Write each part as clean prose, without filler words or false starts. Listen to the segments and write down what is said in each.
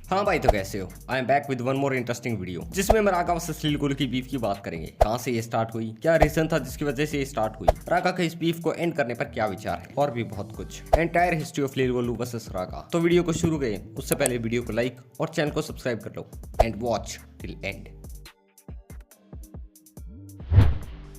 हाँ भाई, तो कैसे हो? I am back with one more interesting video जिसमें हम रागा वर्सेस लिल की बीफ की बात करेंगे। कहाँ से ये स्टार्ट हुई, क्या रीजन था जिसकी वजह से ये स्टार्ट हुई, रागा का इस बीफ को एंड करने पर क्या विचार है, और भी बहुत कुछ। एंटायर हिस्ट्री ऑफ लिल वर्सेस रागा। तो वीडियो को शुरू करें उससे पहले वीडियो को लाइक और चैनल को सब्सक्राइब कर लो एंड वॉच टिल एंड।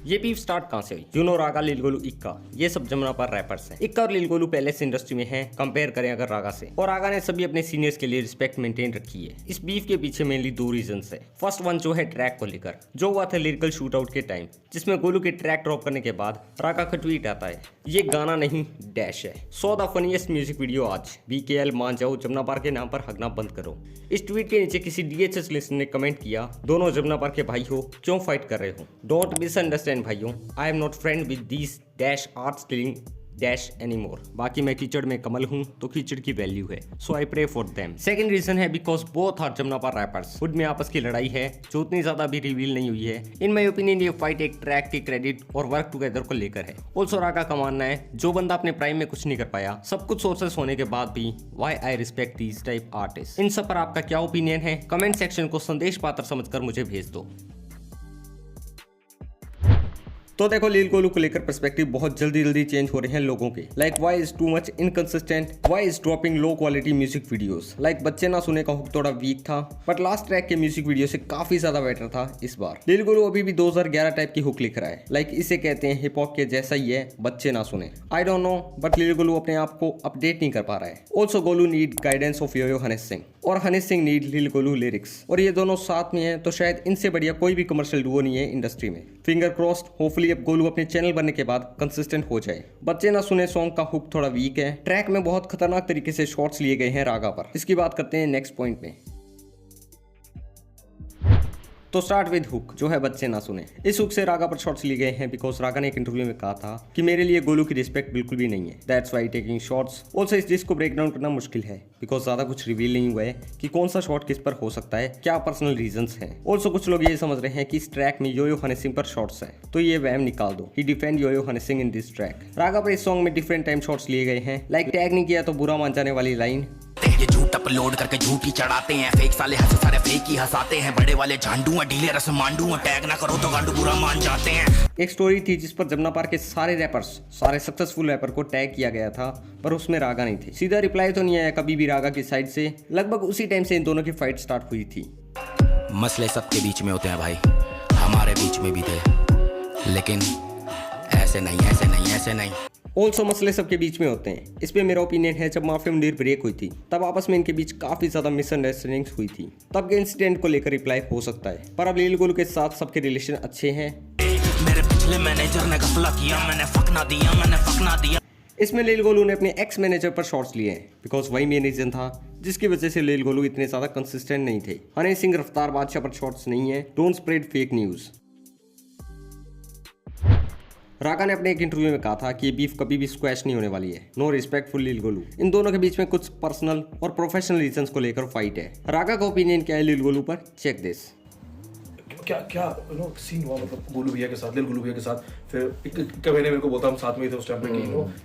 ये बीफ स्टार्ट कहाँ से हुई? यूनो, रागा, लिलगोलू, इक्का, ये सब जमुना पर रैपर्स हैं। इक्का और लिलगोलू पहले से इंडस्ट्री में हैं, कंपेयर करें अगर रागा से। और रागा ने सभी अपने सीनियर्स के लिए रिस्पेक्ट मेंटेन रखी है। इस बीफ के पीछे मेनली दो रीजंस है। फर्स्ट वन जो है ट्रैक को लेकर, जो हुआ था लिरिकल शूट आउट के टाइम, जिसमें गोलू के ट्रैक ड्रॉप करने के बाद रागा का ट्वीट आता है, ये गाना नहीं डैश है, so the funniest music video आज, BKL मान जाओ, जमुना पार के नाम पर हगना बंद करो। इस ट्वीट के नीचे किसी DHS लिस्टर ने कमेंट किया, दोनों जमुना पार के भाई हो, क्यों फाइट कर रहे हो? डोंट मिसअंडरस्टैंड भाइयों, I am not friend with these dash arts killing dash anymore. बाकी मैं कीचड़ में कमल हूँ तो कीचड़ की वैल्यू है, so I pray for them. Second reason है बिकॉज बोथ आर जमुना पार रैपर्स। खुद में आपस की लड़ाई है जो उतनी ज्यादा भी रिवील नहीं हुई है। इन माय ओपिनियन ये फाइट एक ट्रैक के क्रेडिट और वर्क टुगेदर को लेकर है। ऑल्सो रागा का मानना है जो बंदा अपने प्राइम में कुछ नहीं कर पाया, सब कुछ सोर्सेस होने के बाद भी, why I respect these type artist. इन सब पर आपका क्या ओपिनियन है? कमेंट सेक्शन को संदेश पात्र समझकर मुझे भेज दो। तो देखो, लिल गोलू को लेकर पर्सपेक्टिव बहुत जल्दी चेंज हो रहे हैं लोगों के। Like why is too much inconsistent, why is dropping low quality music videos. Like बच्चे ना सुने का हुक थोड़ा वीक था, बट लास्ट ट्रैक के म्यूजिक वीडियो से काफी ज्यादा बेटर था इस बार। लिल गोलू अभी भी 2011 टाइप की हुक लिख रहा है। लाइक इसे कहते हैं हिप हॉप के जैसा ही है, बच्चे ना सुने। आई डोंट नो, बट लिल गोलू अपने आप को अपडेट नहीं कर पा रहा है। Also Golu need guidance of Yo Yo Hanish Singh, और हनीश सिंह नीड लिल गोलू लिरिक्स, और ये दोनों साथ में हैं तो शायद इनसे बढ़िया कोई भी कमर्शियल डुओ नहीं है इंडस्ट्री में। फिंगर क्रॉस्ड, होपफुली अब गोलू अपने चैनल बनने के बाद कंसिस्टेंट हो जाए। बच्चे ना सुने सॉन्ग का हुक थोड़ा वीक है। ट्रैक में बहुत खतरनाक तरीके से शॉट्स लिए गए हैं रागा पर। इसकी बात करते हैं नेक्स्ट पॉइंट में। तो स्टार्ट विद हुक जो है बच्चे ना सुने। इस हुक से रागा पर शॉट्स लिए गए हैं बिकॉज रागा ने एक इंटरव्यू में कहा था कि मेरे लिए गोलू की रिस्पेक्ट बिल्कुल भी नहीं है, that's why taking shots. Also इस डिस्क को ब्रेक डाउन करना मुश्किल है बिकॉज ज्यादा कुछ रिवील नहीं हुआ है कि कौन सा शॉट किस पर हो सकता है, क्या पर्सनल रीजंस हैं। ऑल्सो कुछ लोग ये समझ रहे हैं कि इस ट्रैक में योयो हनी सिंह पर शॉट्स है, तो ये वहम निकाल दो। He defend Yo Yo Honey Singh in this track. Raga पर इस सॉन्ग में डिफरेंट टाइम शॉट्स लिए गए हैं। लाइक टैग नहीं किया तो बुरा मान जाने वाली लाइन, ये झूठ अपलोड करके झूठ ही चढ़ाते हैं, फेक साले हंसे सारे फेक ही हंसाते हैं, बड़े वाले झांडू हैं, ढीले रस मांडू हैं, टैग ना करो तो गांडू बुरा मान जाते हैं। एक स्टोरी थी जिस पर जमुना पार के सारे रैपर्स, सारे सक्सेसफुल रैपर को टैग किया गया था, पर उसमें रागा नहीं थे। सीधा रिप्लाई तो नहीं आया कभी भी रागा की साइड से। लगभग उसी टाइम से इन दोनों की फाइट स्टार्ट हुई थी। मसले सबके बीच में होते हैं भाई, हमारे बीच में भी थे, लेकिन ऐसे नहीं ऐसे नहीं ऐसे नहीं। ऑल्सो मसले सबके बीच में होते हैं। इस पे मेरा ओपिनियन है, जब माफिया मुंडीर ब्रेक हुई थी तब आपस में इनके बीच काफी ज्यादा मिसअंडरस्टैंडिंग्स हुई थी। तब के इंसिडेंट को लेकर रिप्लाई हो सकता है, पर अब लिल गोलू के साथ सबके रिलेशन अच्छे हैं। मेरे पिछले मैनेजर ने घपला किया, मैंने फकना दिया। इसमें लिल गोलू ने अपने एक्स मैनेजर पर शॉट्स लिए हैं बिकॉज वही मेन रीजन था जिसकी वजह से लिल गोलू इतने ज्यादा कंसिस्टेंट नहीं थे। हनी सिंह रफ्तार बादशाह पर शॉट्स नहीं है। Don't spread fake news. Raga ने अपने एक इंटरव्यू में कहा था कि ये बीफ कभी भी स्क्वैश नहीं होने वाली है। नो रिस्पेक्ट फॉर लिल गोलू। इन दोनों के बीच में कुछ पर्सनल और प्रोफेशनल रीजंस को लेकर फाइट है। रागा का ओपिनियन क्या है लिल गोलू पर, चेक दिस। क्या सीन हुआ, मतलब गोलू भैया के साथ, लिल गोलू भैया के साथ। फिर एक महीने मेरे को बोलता, हम साथ में ही थे उस टाइम पे,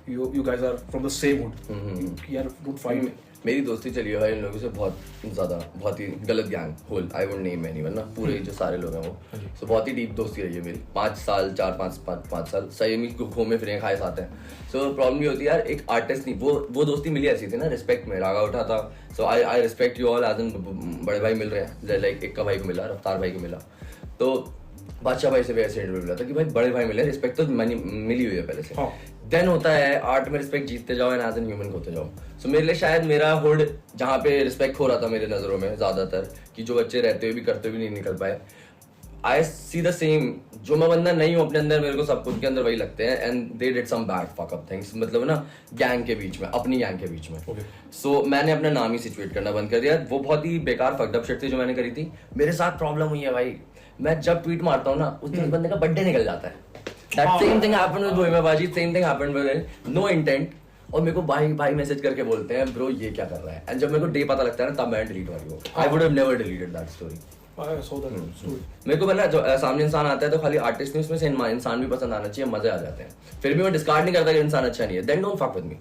कि you guys are from the same hood, यार डोंट फाइट। मेरी दोस्ती चली है इन लोगों से बहुत ही गलत गैंग होल, आई वुड नेम एनीवन ना, पूरे जो सारे लोग हैं वो, सो बहुत ही डीप दोस्ती रही है मेरी। 5 साल 5 साल सही में घूमे फिरे खाए साथ हैं। सो प्रॉब्लम ये होती है यार, एक आर्टिस्ट नहीं, वो दोस्ती मिली ऐसी थी ना, रिस्पेक्ट में रागा उठा था। So I respect you all as an बड़े भाई मिल रहे हैं, लाइक इक्का भाई को मिला, रफ्तार भाई को मिला, तो बादशाह भाई से भी ऐसे इंटरव्यू मिला था कि भाई बड़े भाई मिले, रिस्पेक्ट तो मिली हुई है पहले से। देन होता है आर्ट में रिस्पेक्ट जीतते जाओ एंड एज एन ह्यूमन होते जाओ। सो मेरे लिए शायद मेरा हुड जहाँ पे रिस्पेक्ट हो रहा था मेरे नज़रों में ज़्यादातर, कि जो बच्चे रहते हुए भी करते हुए नहीं निकल पाए, आई सी द सेम। जो मैं बंदा नहीं हूँ अपने अंदर, मेरे को सब कुछ के अंदर वही लगते हैं, and they did some bad fuck up things, मतलब ना गैंग के बीच में, अपनी गैंग के बीच में। सो मैंने अपना नाम ही सिचुएट करना बंद कर दिया। वो बहुत ही बेकार फक्ड अप शिट थी जो मैंने करी थी। मेरे साथ प्रॉब्लम हुई है भाई, मैं जब ट्वीट मारता हूँ ना उस दिन बंदे का बर्थडे निकल जाता है। That same thing happened with बोहेमियाबाजी, same thing happened with no intent, और मेरे को भाई मैसेज करके बोलते हैं ब्रो ये क्या कर रहा है, एंड जब मेरे को डे पता लगता है ना तब मैं डिलीट मारी वो। I would have never deleted that story. मेरे को पहले जो सामने इंसान आता है तो खाली आर्टिस्ट नहीं, उसमें से इंसान भी पसंद आना चाहिए, मजे आ जाते हैं। फिर भी मैं डिस्कार्ड नहीं करता कि इंसान अच्छा नहीं है, then don't fuck with me.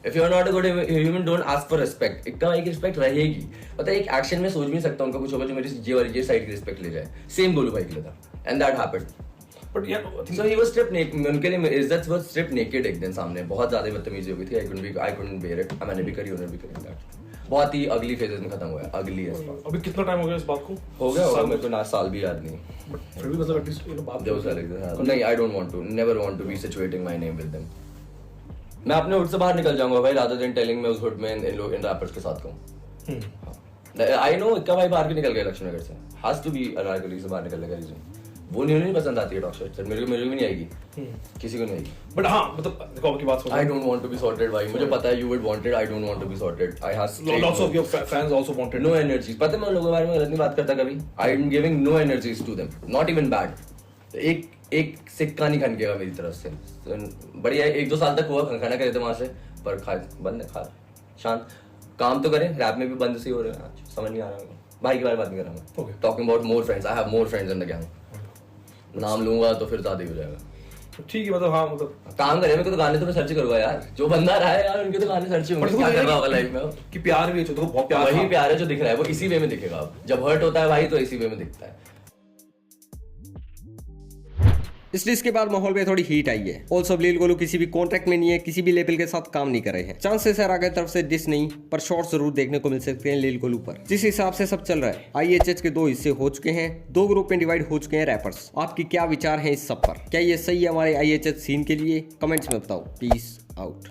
If you are not a good human, don't ask for respect. इक्का भाई की रिस्पेक्ट रहेगी. पता है एक एक्शन में सोच भी नहीं सकता उनका कुछ होगा जो मेरी ये साइड की रिस्पेक्ट ले जाए. सेम गोलू भाई के लिए था. And that happened. But yeah, I think So he was stripped naked. उनके लिए इज्जत was stripped naked एक दिन सामने. बहुत ज़्यादा बदतमीजी हो गई थी. I couldn't bear it. मैंने भी करी, उन्होंने भी करी that. बहुत ही अगली फेजेस में खत्म हुआ है. अगली है. अभी कितना टाइम हो गया इस बात को? हो गया होगा मेरे को ना साल भी याद नहीं. But फिर भी मतलब एटलीस्ट बात There was like that. नहीं, I don't want to. Never want to be situating my name with them. मैं अपने हुड से बाहर निकल जाऊंगा भाई, rather than telling मैं उस हुड में इन रैपर्स के साथ कहूँ. I know इक्का भाई बाहर भी निकल गया लक्ष्मी नगर से. Has to be अनारकली से बाहर निकलने का रीजन. वो नहीं पसंद आती है टॉक शॉट. मेरे को भी नहीं आएगी. किसी को नहीं आएगी. बट हाँ मतलब देखो आपकी बात I don't want to be sorted भाई. मुझे पता है you would want it. I don't want to be sorted. I have lots of your fans also wanted no energies. पता है मैं उन लोगों के बारे में गलत नहीं बात करता कभी. I am giving no energies to them. Not even bad. एक सिक्का नहीं खनकेगा मेरी तरफ से. बढ़िया 1-2 साल तक हुआ खनखाना करे थे वहां से, पर बंद है. खा शांत काम तो करें. रैप में भी बंद से हो रहे हैं. समझ नहीं आ रहा भाई के बारे में बात नहीं कर रहा मैं. Talking about more friends. I have more friends in the gang. नाम लूंगा तो फिर ज्यादा ही हो जाएगा. ठीक है मतलब हाँ मतलब काम करे. मेरे को तो गाने तो मैं सर्च करूंगा यार. जो बंदा रहा है यार उनके तो गाने सर्च होंगे. क्या कर रहा होगा लाइफ में कि प्यार भी है तो बहुत प्यार. वही प्यार है जो दिख रहा है वो इसी वे में दिखेगा. अब जब हर्ट होता है भाई तो इसी वे में दिखता है. इसलिए इसके बाद माहौल में थोड़ी हीट आई है. ऑल्सो लील गोलू किसी भी कॉन्ट्रैक्ट में नहीं है, किसी भी लेवल के साथ काम नहीं कर रहे हैं. चांसेस है रागा की तरफ से डिस नहीं पर शॉट जरूर देखने को मिल सकते हैं लील गोलू पर. जिस हिसाब से सब चल रहा है IHH के 2 हिस्से हो चुके हैं, 2 ग्रुप में डिवाइड हो चुके हैं रैपर्स. आपकी क्या विचार है इस सब पर? क्या ये सही है हमारे IHH सीन के लिए? कमेंट्स में बताओ. Peace out.